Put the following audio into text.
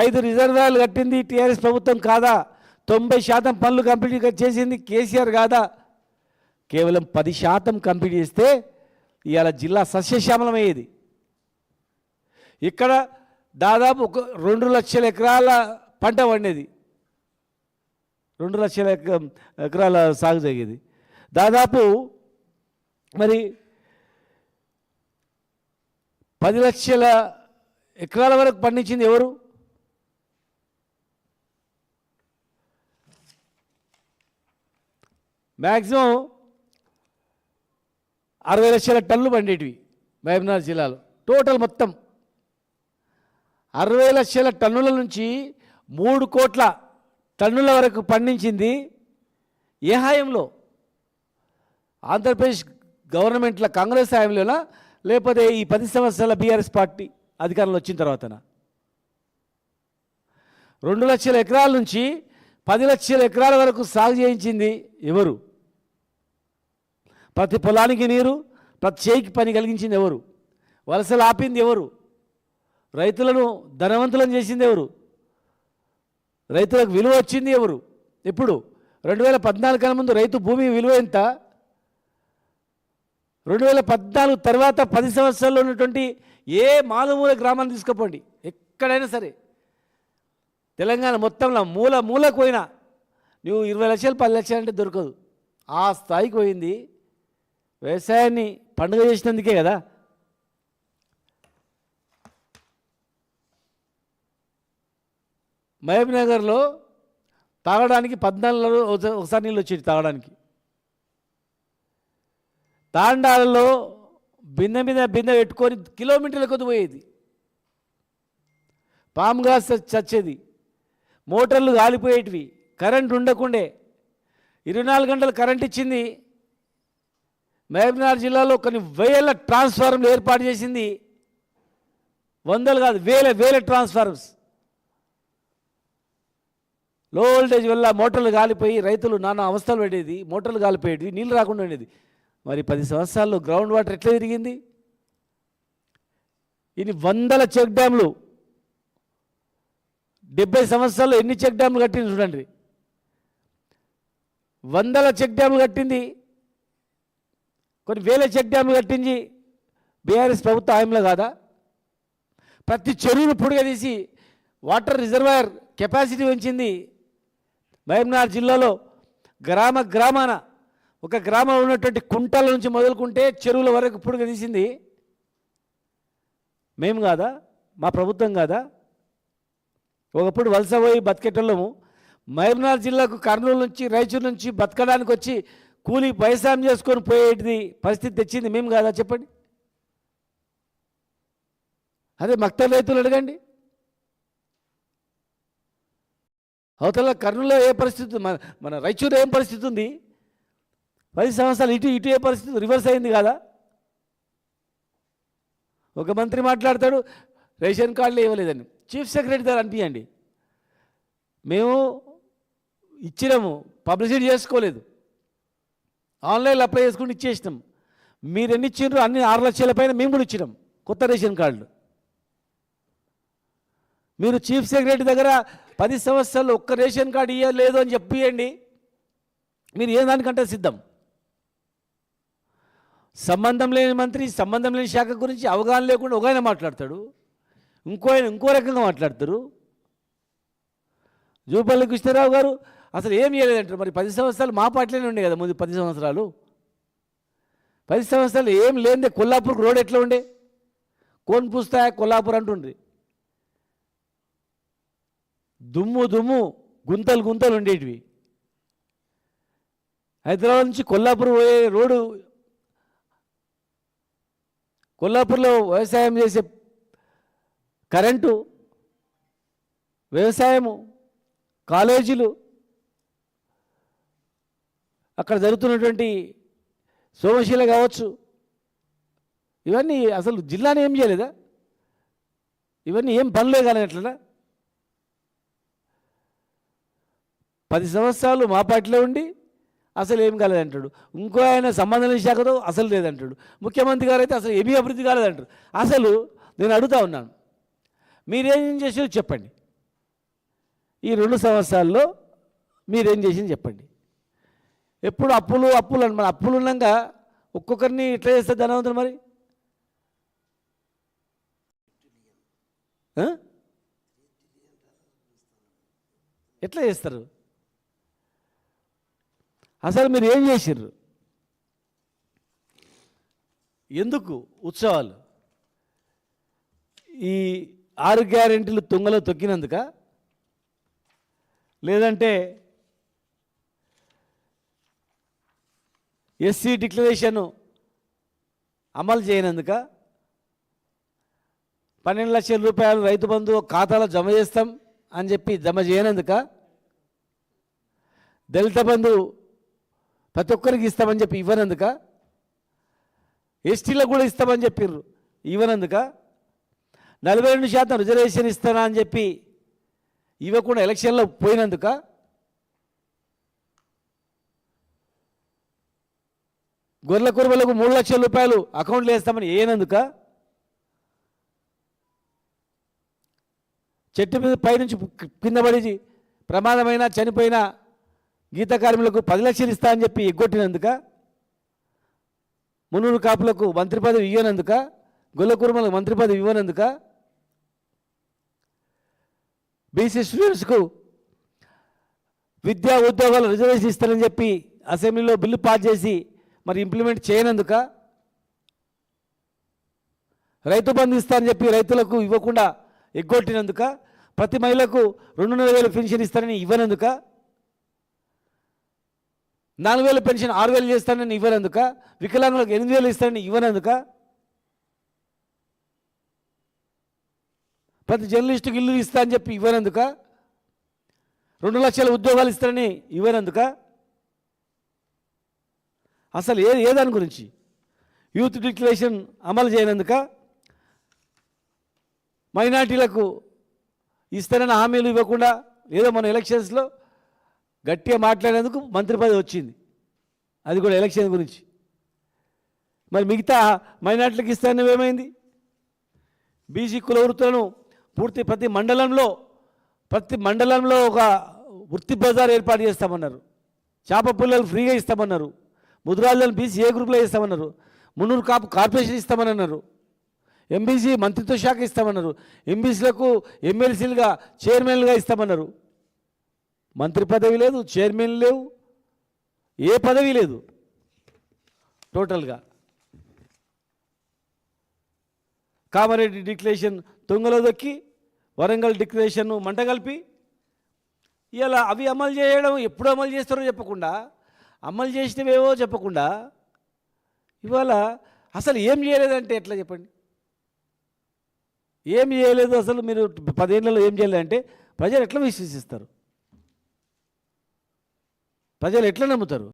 5 రిజర్వాయర్లు కట్టింది టీఆర్ఎస్ ప్రభుత్వం కాదా? 90% పనులు కంప్లీట్ చేసింది కేసీఆర్ కాదా? కేవలం 10% కంప్లీట్ చేస్తే ఇవాళ జిల్లా సస్యశ్యామలమయ్యేది. ఇక్కడ దాదాపు 2 లక్షల ఎకరాల పంట పండేది, 2 లక్షల ఎకరాల సాగు జరిగేది. దాదాపు మరి 10 లక్షల ఎకరాల వరకు పండించింది ఎవరు? మ్యాక్సిమం 60 లక్షల టన్నులు పండేటివి మహబూబ్నగర్ జిల్లాలో. టోటల్ మొత్తం 60 లక్షల టన్నుల నుంచి 3 కోట్ల టన్నుల వరకు పండించింది ఏ హాయంలో? ఆంధ్రప్రదేశ్ గవర్నమెంట్ల కాంగ్రెస్ హాయంలోనా, లేకపోతే ఈ 10 సంవత్సరాల బీఆర్ఎస్ పార్టీ అధికారంలో వచ్చిన తర్వాతనా? 2 లక్షల ఎకరాల నుంచి 10 లక్షల ఎకరాల వరకు సాగు చేయించింది ఎవరు? ప్రతి పొలానికి నీరు, ప్రతి చేయికి పని కలిగించింది ఎవరు? వలసలు ఆపింది ఎవరు? రైతులను ధనవంతులను చేసింది ఎవరు? రైతులకు విలువ వచ్చింది ఎవరు? ఇప్పుడు 2014 కన్నా ముందు రైతు భూమి విలువ ఎంత? 2014 తర్వాత 10 సంవత్సరాల్లో ఉన్నటువంటి ఏ మారుమూల గ్రామాన్ని తీసుకుపోండి, ఎక్కడైనా సరే తెలంగాణ మొత్తంలో మూలకు పోయినా నువ్వు 20 లక్షలు 10 లక్షలు అంటే దొరకదు. ఆ స్థాయికి పోయింది. వ్యవసాయాన్ని పండుగ చేసినందుకే కదా. మహబూబ్నగర్లో తాగడానికి 14 ఒకసారి నీళ్ళు వచ్చేది తాగడానికి. తాండాలలో బిందె మీద బిందె పెట్టుకొని కిలోమీటర్ల కొద్ది పోయేది. పాముగా చచ్చేది. మోటార్లు కాలిపోయేటివి. కరెంట్ ఉండకుండే 24 గంటలు కరెంట్ ఇచ్చింది. మహబూబ్నగర్ జిల్లాలో కొన్ని వేల ట్రాన్స్ఫార్మర్లు ఏర్పాటు చేసింది. వందలు కాదు, వేల ట్రాన్స్ఫార్మర్స్. లో వోల్టేజ్ వల్ల మోటార్లు కాలిపోయి రైతులు నానా అవస్థలు పడేది. మోటార్లు కాలిపోయేవి, నీళ్ళు రాకుండా ఉండేది. మరి 10 సంవత్సరాల్లో గ్రౌండ్ వాటర్ ఎట్లా తిరిగింది? ఇన్ని వందల చెక్ డ్యామ్లు, 70 సంవత్సరాల్లో ఎన్ని చెక్ డ్యామ్లు కట్టింది చూడండి. వందల చెక్ డ్యామ్లు కట్టింది, కొన్ని వేల చెక్ డ్యామ్లు కట్టింది బీఆర్ఎస్ ప్రభుత్వ హాయంలో కాదా? ప్రతి చెరువును పొడిగా తీసి వాటర్ రిజర్వాయర్ కెపాసిటీ పెంచింది. మహబూబ్నగర్ జిల్లాలో గ్రామాన ఒక గ్రామంలో ఉన్నటువంటి కుంటల నుంచి మొదలుకుంటే చెరువుల వరకు పొడిగా తీసింది మేము కాదా? మా ప్రభుత్వం కాదా? ఒకప్పుడు వలస పోయి బతికేటోళ్ళము మహబూబ్నగర్ జిల్లాకు కర్నూలు నుంచి రాయచూరు నుంచి బతకడానికి వచ్చి కూలి వ్యవసాయం చేసుకొని పోయేది పరిస్థితి తెచ్చింది మేము కాదా? చెప్పండి. అదే మక్తల్ రైతులు అడగండి. అవతల కర్నూలులో ఏ పరిస్థితి, మన రాయచూరు ఏం పరిస్థితి ఉంది? 10 సంవత్సరాలు ఇటు ఏ పరిస్థితి రివర్స్ అయింది కాదా? ఒక మంత్రి మాట్లాడతాడు రేషన్ కార్డులు ఇవ్వలేదని. చీఫ్ సెక్రటరీ గారు అనిపించండి, మేము ఇచ్చినాము, పబ్లిసిటీ చేసుకోలేదు, ఆన్లైన్లో అప్లై చేసుకుని ఇచ్చేసినాం. మీరు ఎన్ని ఇచ్చిండ్రు? అన్ని 6 లక్షల పైన మేము కూడా ఇచ్చినాం కొత్త రేషన్ కార్డులు. మీరు చీఫ్ సెక్రటరీ దగ్గర 10 సంవత్సరాలు ఒక్క రేషన్ కార్డు ఇవ్వలేదు అని చెప్పియండి, మీరు ఏ దానికంటే సిద్ధం. సంబంధం లేని మంత్రి, సంబంధం లేని శాఖ గురించి అవగాహన లేకుండా ఒక ఆయన మాట్లాడతాడు, ఇంకో రకంగా మాట్లాడతారు. జూపల్లి కృష్ణారావు గారు అసలు ఏం చేయలేదంటారు. మరి 10 సంవత్సరాలు మా పార్టీలోనే ఉండే కదా ముందు 10 సంవత్సరాలు. 10 సంవత్సరాలు ఏం లేదే కొల్లాపూర్కి రోడ్ ఎట్లా ఉండే? కోన్ పూస్తాయా కొల్లాపూర్ అంటుండ్రి. దుమ్ము గుంతలు ఉండేటివి. హైదరాబాద్ నుంచి కొల్లాపూర్ పోయే రోడ్డు, కొల్లాపూర్లో వ్యవసాయం చేసే కరెంటు, వ్యవసాయము, కాలేజీలు, అక్కడ జరుగుతున్నటువంటి సోమశీల కావచ్చు, ఇవన్నీ అసలు జిల్లాని ఏం చేయలేదా? ఇవన్నీ ఏం పనులే కానట్లనా? 10 సంవత్సరాలు మా పార్టీలో ఉండి అసలు ఏం కాలేదంటాడు. ఇంకో ఆయన సంబంధం లేని శాఖతో అసలు లేదంటాడు. ముఖ్యమంత్రి గారు అయితే అసలు ఏమీ అభివృద్ధి కాలేదంటారు. అసలు నేను అడుగుతా ఉన్నాను, మీరేం చేసారో చెప్పండి. ఈ 2 సంవత్సరాల్లో మీరేం చేసింది చెప్పండి. ఎప్పుడు అప్పులు అప్పులు అని, మన అప్పులు ఉన్నాక ఒక్కొక్కరిని ఎట్లా చేస్తారు ధనవంతులు మరి? ఎట్లా చేస్తారు? అసలు మీరు ఏం చేసిర్రు? ఎందుకు ఉత్సవాలు? ఈ 6 గ్యారెంటీలు తుంగలో తొక్కినందుక, లేదంటే ఎస్సీ డిక్లరేషన్ అమలు చేయనందుక, 12 లక్షల రూపాయలు రైతు బంధు ఖాతాలో జమ చేస్తాం అని చెప్పి జమ చేయనందుక, దళిత బంధు ప్రతి ఒక్కరికి ఇస్తామని చెప్పి ఇవ్వనందుక, ఎస్టీలకు కూడా ఇస్తామని చెప్పిర్రు ఇవ్వనందుక, 42% రిజర్వేషన్ ఇస్తానా అని చెప్పి ఇవ్వకుండా ఎలక్షన్లో పోయినందుక, గొర్రెల కురుమలకు 3 లక్షల రూపాయలు అకౌంట్లు వేస్తామని వేయనందుక, చెట్టు మీద పైనుంచి కింద పడి ప్రమాదమైన చనిపోయిన గీత కార్మికులకు 10 లక్షలు ఇస్తా అని చెప్పి ఎగ్గొట్టినందుక, మున్నూరు కాపులకు మంత్రి పదవి ఇవ్వనందుక, గొల్ల కురుమలకు మంత్రి పదవి ఇవ్వనందుక, బీసీ స్టూడెంట్స్కు విద్యా ఉద్యోగాలు రిజర్వేషన్ ఇస్తారని చెప్పి అసెంబ్లీలో బిల్లు పాస్ చేసి మరి ఇంప్లిమెంట్ చేయనందుక, రైతు బంధు ఇస్తారని చెప్పి రైతులకు ఇవ్వకుండా ఎగ్గొట్టినందుక, ప్రతి మహిళకు 2,500 పెన్షన్ ఇస్తారని ఇవ్వనందుక, 4,000 పెన్షన్ 6,000 చేస్తానని ఇవ్వనందుక, వికలాంగులకు 8,000 ఇస్తారని ఇవ్వనందుక, ప్రతి జర్నలిస్టుకి ఇల్లు ఇస్తా అని చెప్పి ఇవ్వనందుక, 2 లక్షల ఉద్యోగాలు ఇస్తారని ఇవ్వనందుక, అసలు ఏ దాని గురించి? యూత్ డిక్లరేషన్ అమలు చేయనందుక, మైనార్టీలకు ఇస్తారని హామీలు ఇవ్వకుండా ఏదో మన ఎలక్షన్స్లో గట్టిగా మాట్లాడేందుకు మంత్రి పదవి వచ్చింది, అది కూడా ఎలక్షన్ గురించి. మరి మిగతా మైనార్టీలకు ఇస్తారని ఏమైంది? బీసీ కుల వృత్తులను పూర్తి ప్రతి మండలంలో ఒక వృత్తి బజార్ ఏర్పాటు చేస్తామన్నారు, చేప పుల్లలు ఫ్రీగా ఇస్తామన్నారు, ముద్రాలను బీసీ ఏ గ్రూప్లో ఇస్తామన్నారు, మున్నూరు కాపు కార్పొరేషన్ ఇస్తామని అన్నారు, ఎంబీసీ మంత్రిత్వ శాఖ ఇస్తామన్నారు, ఎంబీసీలకు ఎమ్మెల్సీలుగా చైర్మన్లుగా ఇస్తామన్నారు. మంత్రి పదవి లేదు, చైర్మన్ లేవు, ఏ పదవి లేదు. టోటల్గా కామారెడ్డి డిక్లరేషన్ తుంగలో దొక్కి వరంగల్ డిక్లరేషన్ మంటగలిపి ఇలా అవి అమలు చేయడం, ఎప్పుడు అమలు చేస్తారో చెప్పకుండా, అమలు చేసినవేవో చెప్పకుండా, ఇవాళ అసలు ఏం చేయలేదంటే ఎట్లా చెప్పండి? ఏం చేయలేదు అసలు మీరు 10 ఏళ్లలో ఏం చేయలేదంటే ప్రజలు ఎట్లా విశ్వసిస్తారు? ప్రజలు ఎట్లా నమ్ముతారు?